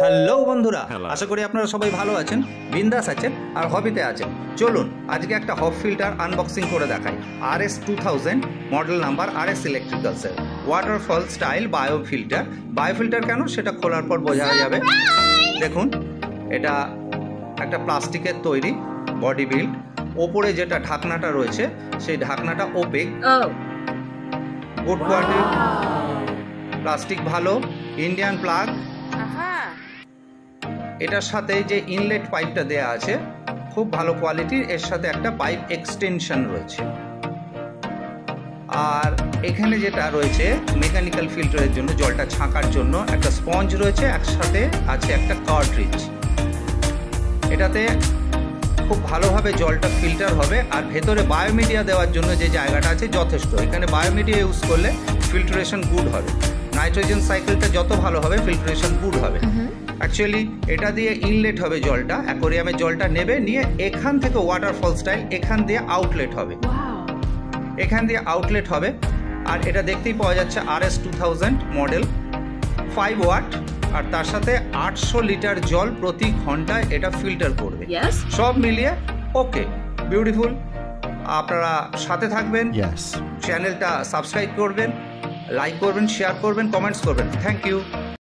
Hello বন্ধুরা, আশা করি আপনারা সবাই ভালো আছেন, বিন্দাস আছেন আর হবিতে আছেন। চলুন আজকে একটা হব ফিল্টার আনবক্সিং করে দেখাই। RS2000 মডেল নাম্বার RS ইলেকট্রিক্যালসের ওয়াটারফল স্টাইল বায়ো ফিল্টার কেন সেটা খোলার পর বোঝা যাবে। দেখুন, এটা একটা প্লাস্টিকের তৈরি বডি বিল্ড। ওপরে যেটা ঢাকনাটা রয়েছে সেই ঢাকনাটা ওপেক, গুড কোয়ালিটি প্লাস্টিক, ভালো ইন্ডিয়ান প্লাগ। এটার সাথে যে ইনলেট পাইপটা দেয়া আছে খুব ভালো কোয়ালিটির, এর সাথে একটা পাইপ এক্সটেনশন রয়েছে। আর এখানে যেটা রয়েছে মেকানিক্যাল ফিল্টারের জন্য, জলটা ছাঁকার জন্য একটা স্পঞ্জ রয়েছে, একসাথে আছে একটা কার্ট্রিজ। এটাতে খুব ভালোভাবে জলটা ফিল্টার হবে। আর ভেতরে বায়োমিডিয়া দেওয়ার জন্য যে জায়গাটা আছে যথেষ্ট। এখানে বায়োমিডিয়া ইউজ করলে ফিল্টারেশন গুড হবে। নাইট্রোজেন সাইকেলটা যত ভালো হবে ফিল্টারেশন গুড হবে। অ্যাকচুয়ালি এটা দিয়ে ইনলেট হবে জলটা, অ্যাকোরিয়ামে জলটা নেবে, নিয়ে এখান থেকে ওয়াটারফল স্টাইল এখান দিয়ে আউটলেট হবে, এখান দিয়ে আউটলেট হবে। আর এটা দেখতেই পাওয়া যাচ্ছে RS2000 মডেল, 5 ওয়াট, আর তার সাথে 800 লিটার জল প্রতি ঘন্টায় এটা ফিল্টার করবে। সব মিলিয়ে ওকে, বিউটিফুল। আপনারা সাথে থাকবেন, চ্যানেলটা সাবস্ক্রাইব করবেন, লাইক করবেন, শেয়ার করবেন, কমেন্টস করবেন। Thank you.